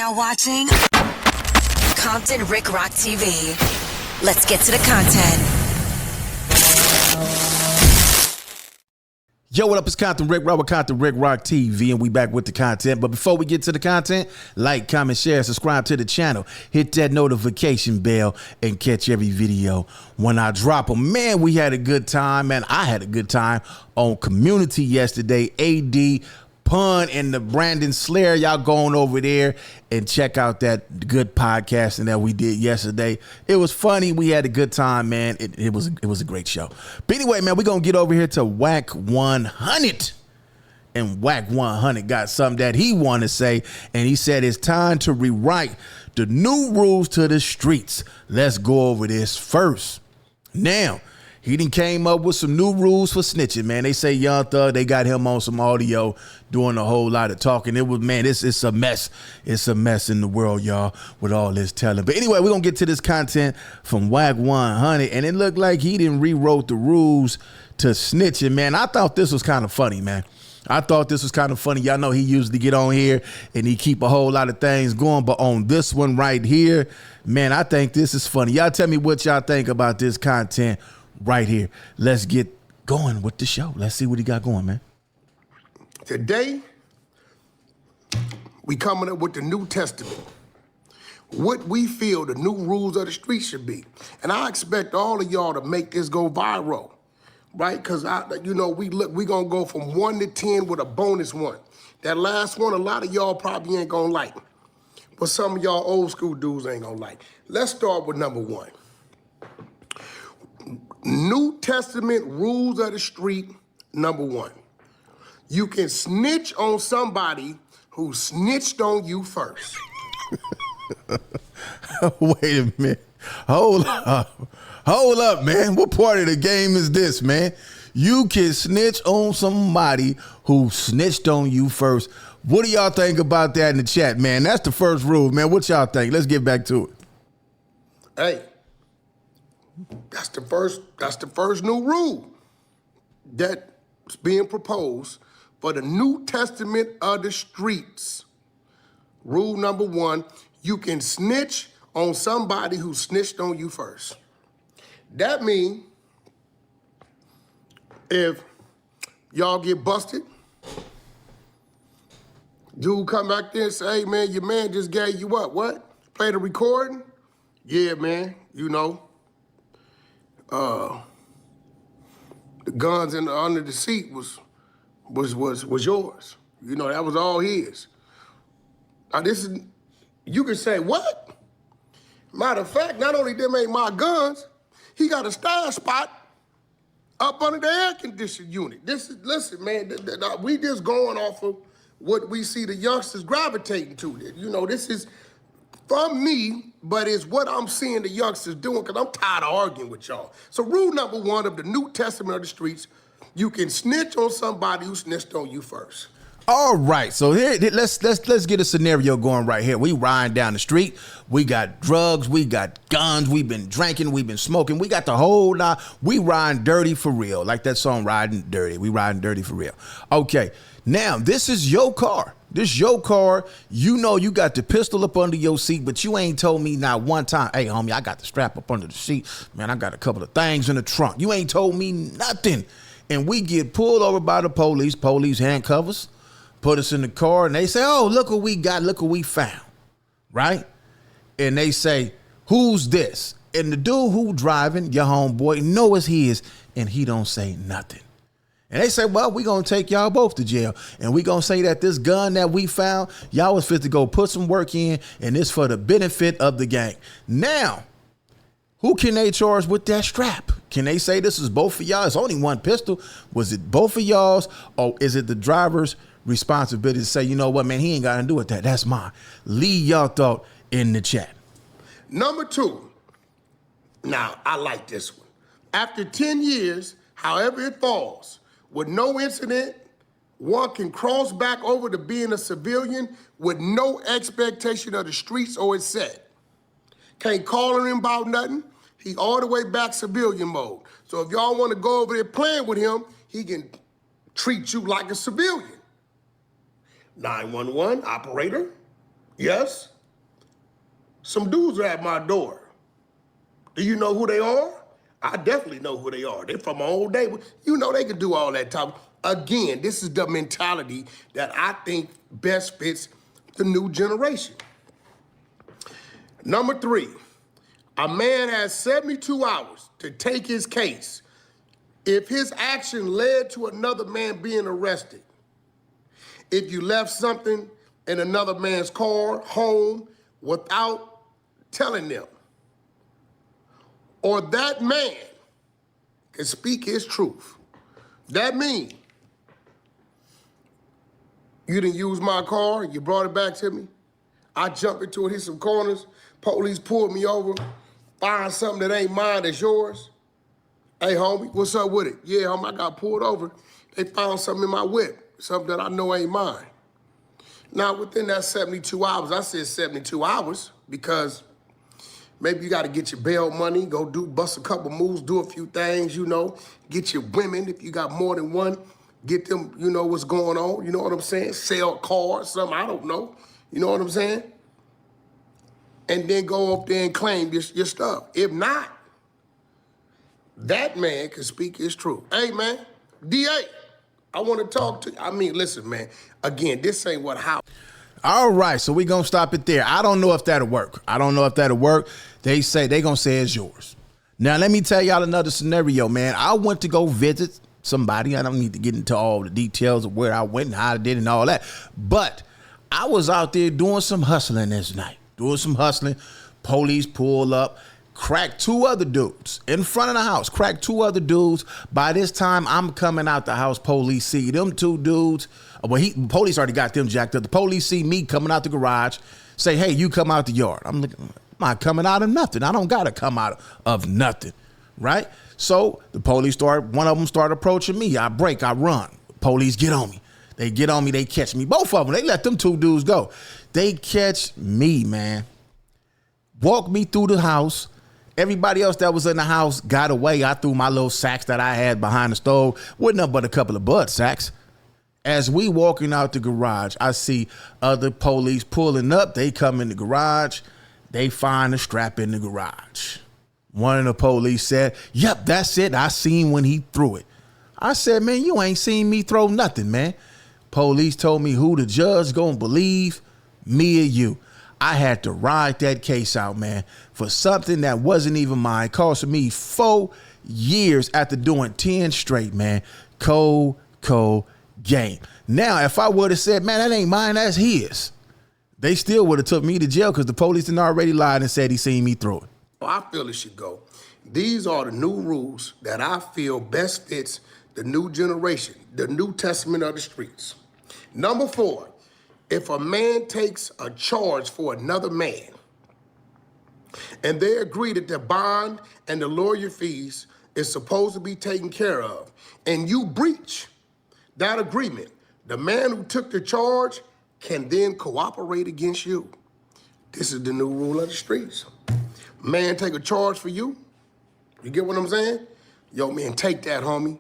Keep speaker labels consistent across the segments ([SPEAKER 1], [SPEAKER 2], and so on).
[SPEAKER 1] now watching Compton Rick Rock TV. Let's get to the content.
[SPEAKER 2] Yo, what up? It's Compton Rick Rock with Compton Rick Rock TV, and we back with the content. But before we get to the content, like, comment, share, subscribe to the channel, hit that notification bell, and catch every video when I drop them. Man, we had a good time, man. I had a good time on Community yesterday. AD, Pun, and the Brandon Slayer, y'all going over there and check out that good podcasting that we did yesterday. It was funny. We had a good time, man. It was a great show. But anyway, man, we're going to get over here to WACK 100. And WACK 100 got something that he want to say, and he said it's time to rewrite the new rules to the streets. Let's go over this first. Now, he done came up with some new rules for snitching, man. They say Young Thug, they got him on some audio doing a whole lot of talking. It was, man, it's a mess. It's a mess in the world, y'all, with all this telling. But anyway, we're going to get to this content from WACK 100, and it looked like he didn't rewrote the rules to snitching, man. I thought this was kind of funny, man. I thought this was kind of funny. Y'all know he usually get on here and he keep a whole lot of things going, but on this one right here, man, I think this is funny. Y'all tell me what y'all think about this content right here. Let's get going with the show. Let's see what he got going, man.
[SPEAKER 3] Today, we coming up with the New Testament. What we feel the new rules of the street should be. And I expect all of y'all to make this go viral, right? Because, we gonna go from 1 to 10 with a bonus one. That last one, a lot of y'all probably ain't gonna like. But some of y'all old school dudes ain't gonna like. Let's start with number 1. New Testament rules of the street, number 1. You can snitch on somebody who snitched on you first.
[SPEAKER 2] Wait a minute. Hold up, man. What part of the game is this, man? You can snitch on somebody who snitched on you first. What do y'all think about that in the chat, man? That's the first rule, man. What y'all think? Let's get back to it.
[SPEAKER 3] Hey. That's the first new rule that's being proposed for the New Testament of the streets. Rule number 1, you can snitch on somebody who snitched on you first. That means if y'all get busted, dude come back there and say, hey man, your man just gave you up. What? Play the recording? Yeah, man, you know. The guns under the seat was yours. You know, that was all his. Now you can say, what? Matter of fact, not only them ain't my guns, he got a stash spot up under the air conditioning unit. Listen, man, we just going off of what we see the youngsters gravitating to. You know, this is from me, but it's what I'm seeing the youngsters doing because I'm tired of arguing with y'all. So rule number 1 of the New Testament of the streets, you can snitch on somebody who snitched on you first.
[SPEAKER 2] All right, so here let's get a scenario going right here. We riding down the street. We got drugs. We got guns. We've been drinking. We've been smoking. We got the whole lot. We riding dirty for real, like that song "Riding Dirty." We riding dirty for real. Okay, now this is your car. This your car. You know you got the pistol up under your seat, but you ain't told me not one time, hey, homie, I got the strap up under the seat. Man, I got a couple of things in the trunk. You ain't told me nothing. And we get pulled over by the police. Police handcuff us, put us in the car, and they say, oh, look what we got. Look what we found, right? And they say, who's this? And the dude who driving, your homeboy, know it's his, and he don't say nothing. And they say, well, we going to take y'all both to jail. And we going to say that this gun that we found, y'all was fit to go put some work in, and it's for the benefit of the gang. Now, who can they charge with that strap? Can they say this is both of y'all? It's only one pistol. Was it both of y'all's, or is it the driver's responsibility to say, you know what, man, he ain't got to do with that. That's mine. Leave y'all thought in the chat.
[SPEAKER 3] Number 2. Now, I like this one. After 10 years, however it falls, with no incident, one can cross back over to being a civilian with no expectation of the streets or its set. Can't call him about nothing. He all the way back civilian mode. So if y'all want to go over there playing with him, he can treat you like a civilian. 911 operator, yes, Some dudes are at my door. Do you know who they are? I definitely know who they are. They're from my old neighbor. You know they can do all that type. Again, this is the mentality that I think best fits the new generation. Number 3, a man has 72 hours to take his case if his action led to another man being arrested. If you left something in another man's car, home, without telling them, or that man can speak his truth. That means you didn't use my car, you brought it back to me, I jump into it, hit some corners, police pulled me over, find something that ain't mine that's yours. Hey, homie, what's up with it? Yeah, homie, I got pulled over. They found something in my whip, something that I know ain't mine. Now, within that 72 hours, I said 72 hours because maybe you got to get your bail money, go bust a couple moves, do a few things, you know, get your women, if you got more than one, get them, you know what's going on, you know what I'm saying? Sell cars, something, I don't know, you know what I'm saying? And then go up there and claim your stuff. If not, that man can speak his truth. Hey, man, DA, I want to talk to you. I mean, listen, man, again, this ain't what how.
[SPEAKER 2] All right, so we gonna stop it there. I don't know if that'll work. They say they gonna say it's yours. Now, let me tell y'all another scenario, man. I went to go visit somebody. I don't need to get into all the details of where I went and how I did and all that. But I was out there doing some hustling this night. Police pull up, crack 2 other dudes in front of the house. By this time, I'm coming out the house. Police see them 2 dudes. Well, police already got them jacked up. The police see me coming out the garage, say, hey, you come out the yard. I'm like, I'm not coming out of nothing. I don't got to come out of nothing, right? So the police one of them start approaching me. I break, I run. Police get on me. They get on me, they catch me. Both of them, they let them 2 dudes go. They catch me, man. Walk me through the house. Everybody else that was in the house got away. I threw my little sacks that I had behind the stove. Wasn't nothing but a couple of bud sacks. As we walking out the garage, I see other police pulling up. They come in the garage. They find a strap in the garage. One of the police said, yep, that's it. I seen when he threw it. I said, man, you ain't seen me throw nothing, man. Police told me who the judge gonna believe, me or you. I had to ride that case out, man, for something that wasn't even mine. Cost me 4 years after doing 10 straight, man. Cold game. Now, if I would have said, man, that ain't mine, that's his, they still would have took me to jail because the police had already lied and said he seen me throw it.
[SPEAKER 3] I feel it should go. These are the new rules that I feel best fits the new generation, the New Testament of the streets. Number 4, if a man takes a charge for another man and they agree that the bond and the lawyer fees is supposed to be taken care of, and you breach that agreement, the man who took the charge can then cooperate against you. This is the new rule of the streets. Man take a charge for you. You get what I'm saying? Yo, man, take that, homie.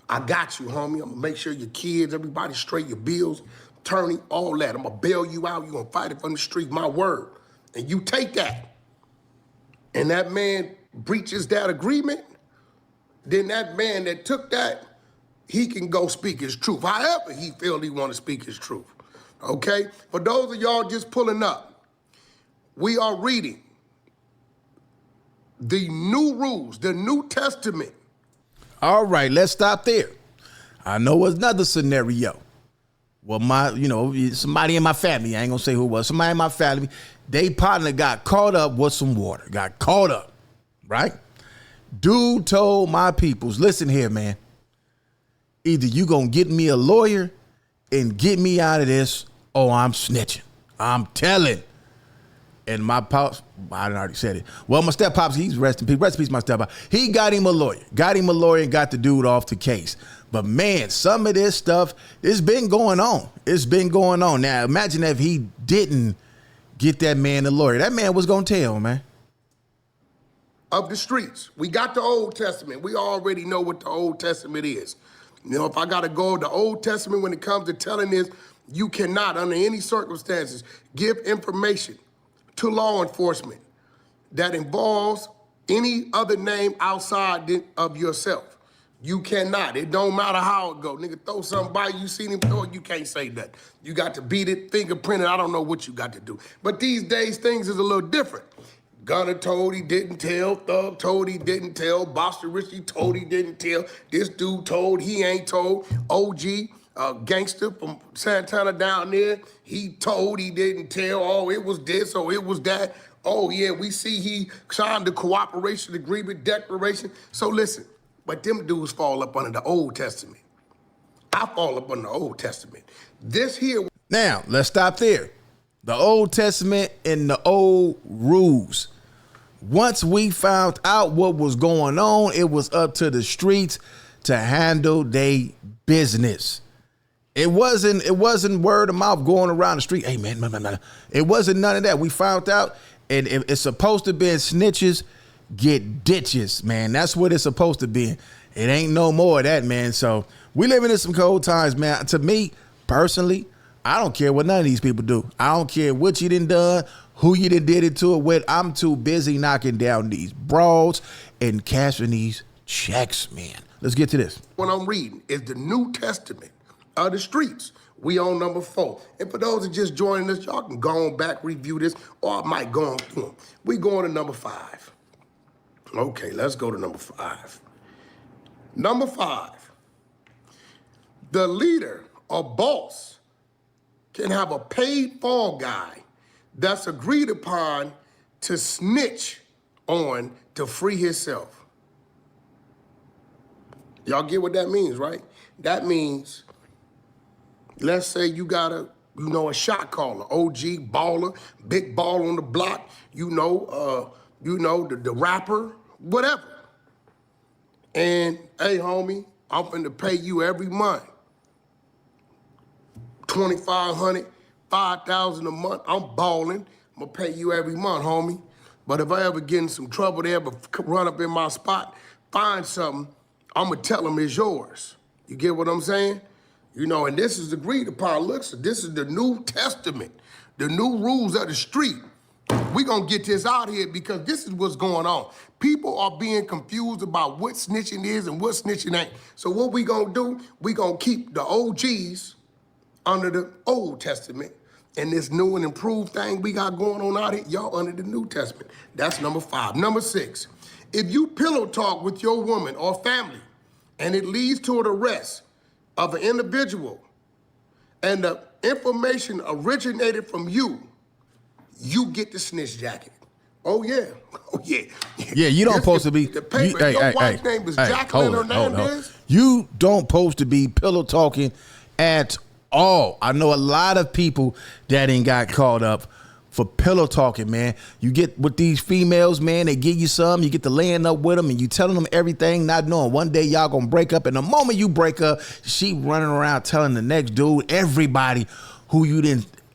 [SPEAKER 3] I got you, homie. I'm gonna make sure your kids, everybody straight, your bills, attorney, all that. I'm gonna bail you out. You're gonna fight it from the street, my word. And you take that. And that man breaches that agreement, then that man that took that, he can go speak his truth, however he feel he want to speak his truth, okay? For those of y'all just pulling up, we are reading the new rules, the New Testament.
[SPEAKER 2] All right, let's stop there. I know another scenario. Well, somebody in my family, I ain't gonna say who it was, somebody in my family, they partner got caught up with some water, right? Dude told my peoples, listen here, man. Either you gonna get me a lawyer and get me out of this, or I'm snitching. I'm telling. And my pops, I already said it. Well, my step pops, he's rest in peace, my step pops. He got him a lawyer and got the dude off the case. But man, some of this stuff, it's been going on. Now, imagine if he didn't get that man a lawyer. That man was gonna tell, man.
[SPEAKER 3] Of the streets. We got the Old Testament. We already know what the Old Testament is. You know, if I gotta go to the Old Testament when it comes to telling this, you cannot, under any circumstances, give information to law enforcement that involves any other name outside of yourself. You cannot. It don't matter how it go. Nigga, throw something by you, seen him throw it, you can't say that. You got to beat it, fingerprint it, I don't know what you got to do. But these days, things is a little different. Gunner told he didn't tell, Thug told he didn't tell, Boston Richie told he didn't tell, this dude told he ain't told, OG, gangster from Santana down there, he told he didn't tell, oh, it was this, oh, it was that. Oh, yeah, we see he signed the cooperation agreement declaration. So listen, but them dudes fall up under the Old Testament. I fall up under the Old Testament. This here.
[SPEAKER 2] Now, let's stop there. The Old Testament and the old rules. Once we found out what was going on, it was up to the streets to handle their business. It wasn't word of mouth going around the street. Hey, man, no. It wasn't none of that. We found out, and it's supposed to be snitches get ditches, man. That's what it's supposed to be. It ain't no more of that, man. So we living in some cold times, man. To me, personally, I don't care what none of these people do. I don't care what you done, who you did it to it with. I'm too busy knocking down these broads and cashing these checks, man. Let's get to this.
[SPEAKER 3] What I'm reading is the New Testament of the streets. We on number 4. And for those that just joining us, y'all can go on back, review this, or I might go on through them. We going to number 5. Okay, let's go to number 5. Number 5, the leader or boss can have a paid fall guy that's agreed upon to snitch on to free himself. Y'all get what that means, right? That means, let's say you got a shot caller, OG, baller, big ball on the block, the rapper, whatever. And, hey, homie, I'm finna pay you every month. $2,500, $5,000 a month. I'm balling. I'm gonna pay you every month, homie. But if I ever get in some trouble, they ever run up in my spot, find something, I'm gonna tell them it's yours. You get what I'm saying? And this is agreed upon. Look, so this is the New Testament, the new rules of the street. We gonna get this out here because this is what's going on. People are being confused about what snitching is and what snitching ain't. So what we gonna do, we gonna keep the OGs under the Old Testament, and this new and improved thing we got going on out here, y'all under the New Testament. That's number 5. Number 6, if you pillow talk with your woman or family and it leads to an arrest of an individual and the information originated from you, you get the snitch jacket. Oh, yeah. Oh, yeah.
[SPEAKER 2] Yeah, you don't supposed to be.
[SPEAKER 3] The paper, your wife's name is Jacqueline Hernandez.
[SPEAKER 2] You don't supposed to be pillow talking at all. I know a lot of people that ain't got caught up for pillow talking, man. You get with these females, man, they give you some, you get to laying up with them and you telling them everything, not knowing one day y'all gonna break up. And the moment you break up, she running around telling the next dude, everybody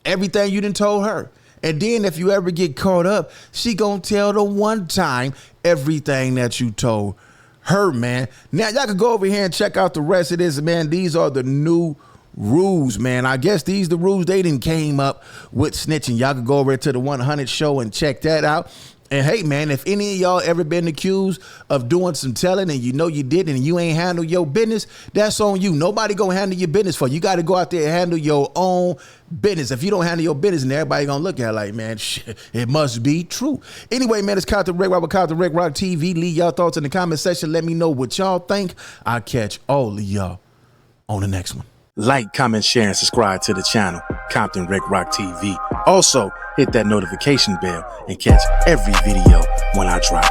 [SPEAKER 2] everything you didn't told her. And then if you ever get caught up, she gonna tell the one time everything that you told her, man. Now y'all can go over here and check out the rest of this, man. These are the new rules, man. I guess these the rules they didn't came up with snitching. Y'all can go over to the 100 show and check that out. And hey, man, if any of y'all ever been accused of doing some telling and you did and you ain't handle your business, that's on you. Nobody gonna handle your business for you. You got to go out there and handle your own business. If you don't handle your business, and everybody gonna look at it like, man, shit, it must be true. Anyway, man, it's Compton Rick Rock with Compton Rick Rock TV. Leave y'all thoughts in the comment section. Let me know what y'all think. I'll catch all of y'all on the next one. Like, comment, share, and subscribe to the channel, Compton Rick Rock TV. Also, hit that notification bell and catch every video when I drop.